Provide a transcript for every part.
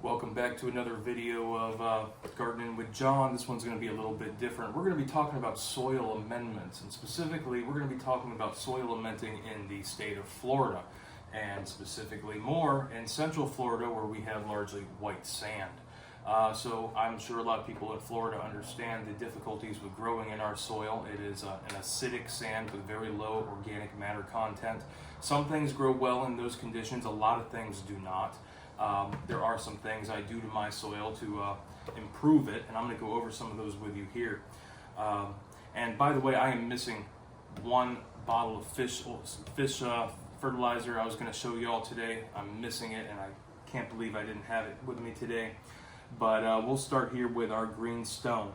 Welcome back to another video of Gardening with John. This one's going to be a little bit different. We're going to be talking about soil amendments, and specifically we're going to be talking about soil amending in the state of Florida, and specifically more in central Florida where we have largely white sand. So I'm sure a lot of people in Florida understand the difficulties with growing in our soil. It is an acidic sand with very low organic matter content. Some things grow well in those conditions, a lot of things do not. There are some things I do to my soil to improve it, and I'm going to go over some of those with you here. And by the way, I am missing one bottle of fish fertilizer I was going to show you all today. I'm missing it, and I can't believe I didn't have it with me today. But we'll start here with our green stone.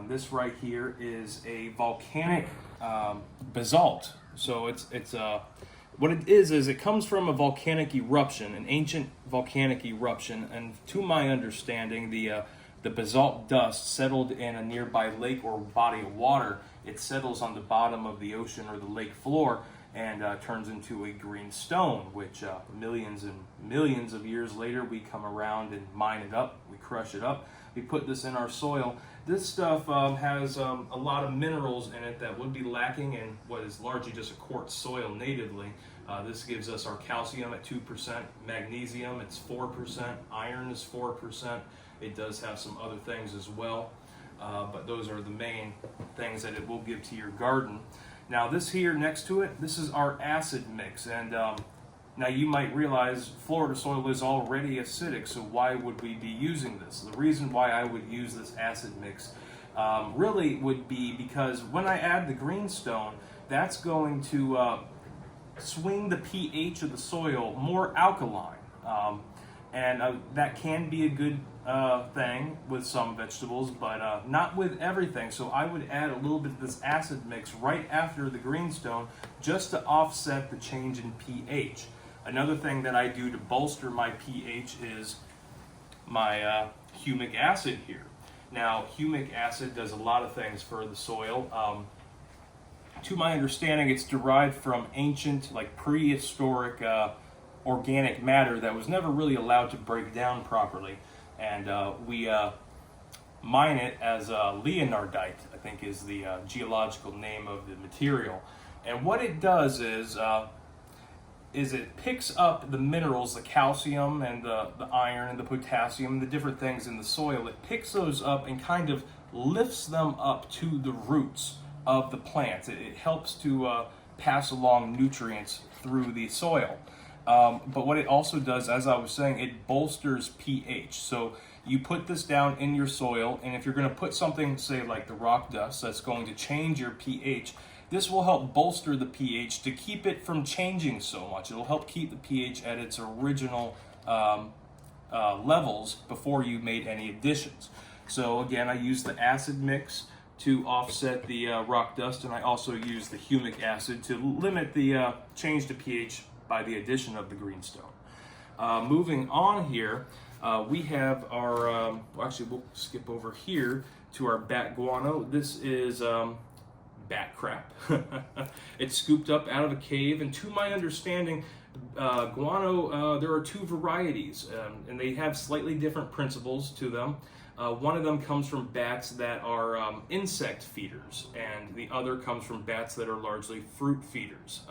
This right here is a volcanic basalt. So it's what it is it comes from a volcanic eruption, an ancient volcanic eruption, and to my understanding, the basalt dust settled in a nearby lake or body of water. It settles on the bottom of the ocean or the lake floor and turns into a green stone, which millions and millions of years later we come around and mine it up, we crush it up, we put this in our soil. This stuff has a lot of minerals in it that would be lacking in what is largely just a quartz soil natively. This gives us our calcium at 2%, magnesium it's 4%, iron is 4%. It does have some other things as well, but those are the main things that it will give to your garden. Now this here next to it, this is our acid mix, and now you might realize Florida soil is already acidic, so why would we be using this? The reason why I would use this acid mix really would be because when I add the greenstone, that's going to swing the pH of the soil more alkaline, and that can be a good thing with some vegetables, but not with everything. So I would add a little bit of this acid mix right after the greenstone just to offset the change in pH. Another thing that I do to bolster my pH is my humic acid here. Now, humic acid does a lot of things for the soil. To my understanding, it's derived from ancient, like prehistoric organic matter that was never really allowed to break down properly. And we mine it as leonardite, I think is the geological name of the material. And what it does is it picks up the minerals, the calcium and the iron and the potassium and the different things in the soil. It picks those up and kind of lifts them up to the roots of the plants. It helps to pass along nutrients through the soil. But what it also does, as I was saying, it bolsters pH. So you put this down in your soil, and if you're going to put something, say like the rock dust, that's going to change your pH, this will help bolster the pH to keep it from changing so much. It'll help keep the pH at its original levels before you made any additions. So again, I use the acid mix to offset the rock dust, and I also use the humic acid to limit the change to pH by the addition of the greenstone. Moving on here, we have our, well, actually we'll skip over here to our bat guano. This is bat crap. It's scooped up out of a cave, and to my understanding, guano, there are two varieties, and they have slightly different principles to them. One of them comes from bats that are insect feeders, and the other comes from bats that are largely fruit feeders,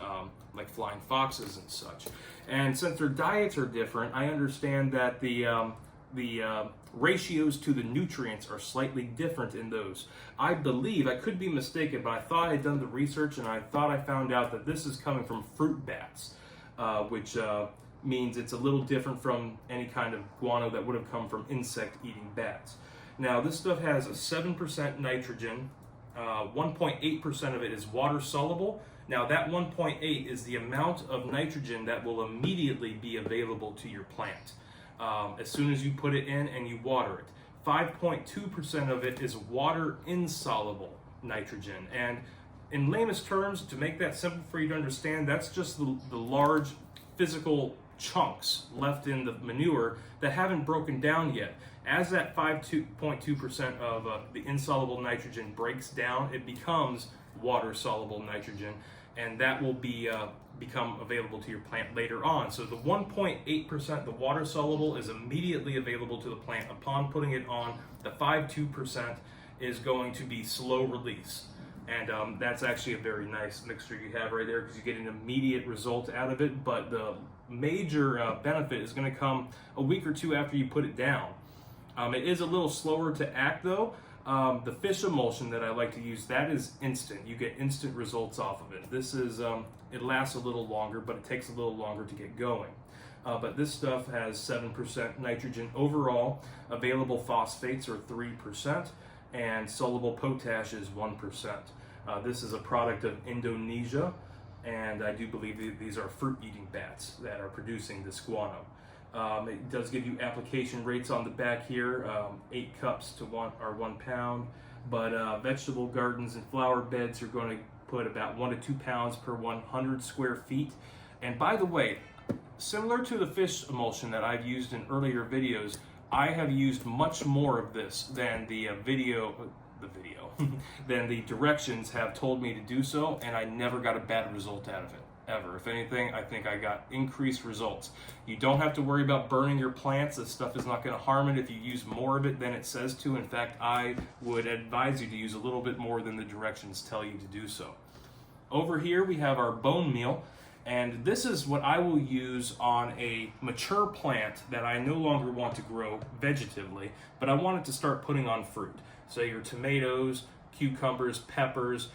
like flying foxes and such. And since their diets are different, I understand that the ratios to the nutrients are slightly different in those. I believe, I could be mistaken, but I thought I'd done the research and I thought I found out that this is coming from fruit bats, which means it's a little different from any kind of guano that would have come from insect-eating bats. Now, this stuff has a 7% nitrogen, 1.8% of it is water-soluble. Now, that 1.8 is the amount of nitrogen that will immediately be available to your plant as soon as you put it in and you water it. 5.2% of it is water-insoluble nitrogen. And in lamest terms, to make that simple for you to understand, that's just the large physical chunks left in the manure that haven't broken down yet. As that 5.2% of the insoluble nitrogen breaks down, it becomes water-soluble nitrogen, and that will be become available to your plant later on. So the 1.8%, the water soluble, is immediately available to the plant upon putting it on. The 5.2% is going to be slow release. And that's actually a very nice mixture you have right there, because you get an immediate result out of it. But the major benefit is going to come a week or two after you put it down. It is a little slower to act though. The fish emulsion that I like to use, that is instant. You get instant results off of it. This is, it lasts a little longer, but it takes a little longer to get going. But this stuff has 7% nitrogen overall. Available phosphates are 3%, and soluble potash is 1%. This is a product of Indonesia, and I do believe these are fruit-eating bats that are producing this guano. It does give you application rates on the back here, 8 cups to 1 pound, but vegetable gardens and flower beds are going to put about 1 to 2 pounds per 100 square feet. And by the way, similar to the fish emulsion that I've used in earlier videos, I have used much more of this than the than the directions have told me to do so, and I never got a bad result out of it, ever. If anything, I think I got increased results. You don't have to worry about burning your plants. This stuff is not going to harm it if you use more of it than it says to. In fact, I would advise you to use a little bit more than the directions tell you to do so. Over here we have our bone meal, and this is what I will use on a mature plant that I no longer want to grow vegetatively, but I want it to start putting on fruit. So your tomatoes, cucumbers, peppers,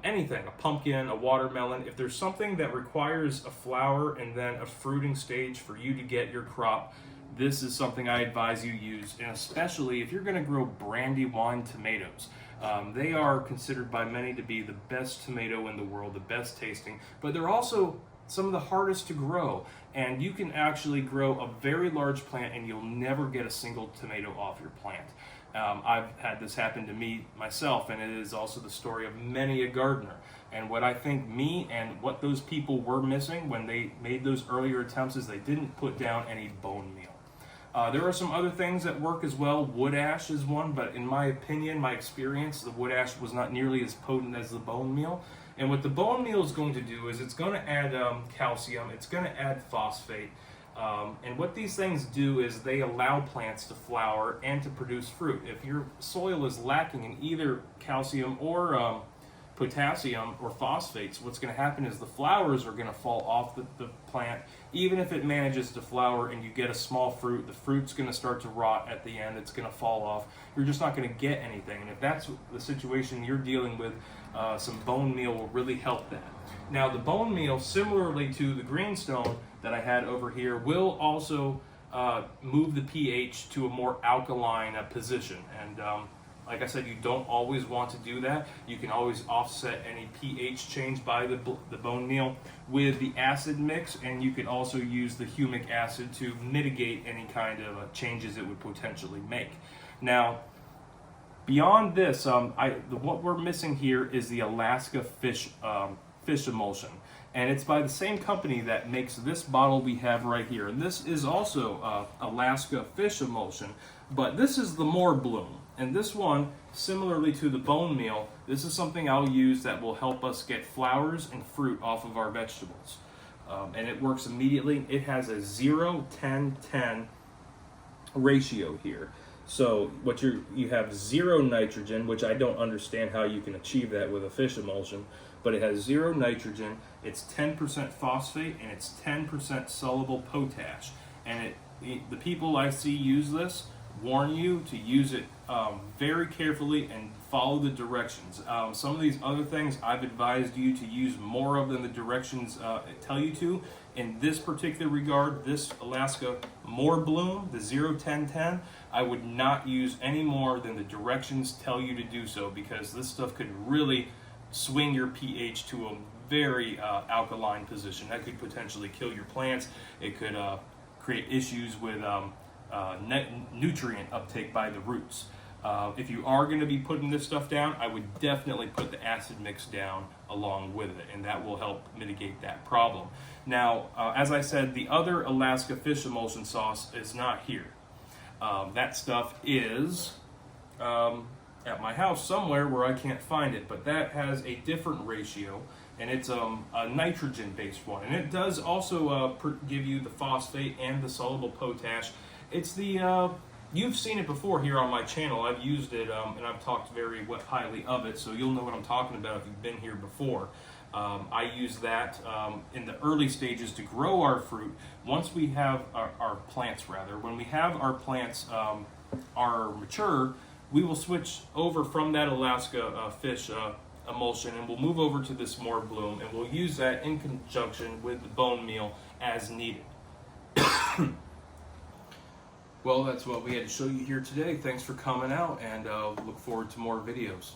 anything, a pumpkin, a watermelon. If there's something that requires a flower and then a fruiting stage for you to get your crop, this is something I advise you use, and especially if you're going to grow Brandywine tomatoes. They are considered by many to be the best tomato in the world, the best tasting, but they're also some of the hardest to grow, and you can actually grow a very large plant and you'll never get a single tomato off your plant. I've had this happen to me myself, and it is also the story of many a gardener. And what I think me and what those people were missing when they made those earlier attempts is they didn't put down any bone meal. There are some other things that work as well. Wood ash is one, but in my opinion, my experience, the wood ash was not nearly as potent as the bone meal. And what the bone meal is going to do is it's going to add calcium, it's going to add phosphate, and what these things do is they allow plants to flower and to produce fruit. If your soil is lacking in either calcium or potassium or phosphates, what's going to happen is the flowers are going to fall off the plant. Even if it manages to flower and you get a small fruit, the fruit's going to start to rot at the end. It's going to fall off. You're just not going to get anything. And if that's the situation you're dealing with, some bone meal will really help that. Now, the bone meal, similarly to the greenstone that I had over here, will also move the pH to a more alkaline position. And like I said, you don't always want to do that. You can always offset any pH change by the bone meal with the acid mix, and you can also use the humic acid to mitigate any kind of changes it would potentially make. Now, beyond this, what we're missing here is the Alaska fish emulsion, and it's by the same company that makes this bottle we have right here. And this is also Alaska fish emulsion, but this is the more bloom. And this one, similarly to the bone meal, this is something I'll use that will help us get flowers and fruit off of our vegetables. And it works immediately. It has a 0-10-10 ratio here. So what you have 0 nitrogen, which I don't understand how you can achieve that with a fish emulsion, but it has 0 nitrogen, it's 10% phosphate, and it's 10% soluble potash. And the people I see use this warn you to use it very carefully and follow the directions. Some of these other things I've advised you to use more of than the directions tell you to. In this particular regard, this Alaska More Bloom, the 0-10-10, I would not use any more than the directions tell you to do so, because this stuff could really swing your pH to a very alkaline position. That could potentially kill your plants. It could create issues with nutrient uptake by the roots. If you are going to be putting this stuff down, I would definitely put the acid mix down along with it, and that will help mitigate that problem. Now, as I said, the other Alaska fish emulsion sauce is not here. That stuff is at my house somewhere where I can't find it, but that has a different ratio, and it's a nitrogen-based one, and it does also give you the phosphate and the soluble potash. It's the you've seen it before here on my channel. I've used it, and I've talked very highly of it, so you'll know what I'm talking about if you've been here before. I use that in the early stages to grow our fruit. Once we have our plants, when we have our plants are mature, we will switch over from that Alaska fish emulsion, and we'll move over to this more bloom, and we'll use that in conjunction with the bone meal as needed. Well, that's what we had to show you here today. Thanks for coming out, and look forward to more videos.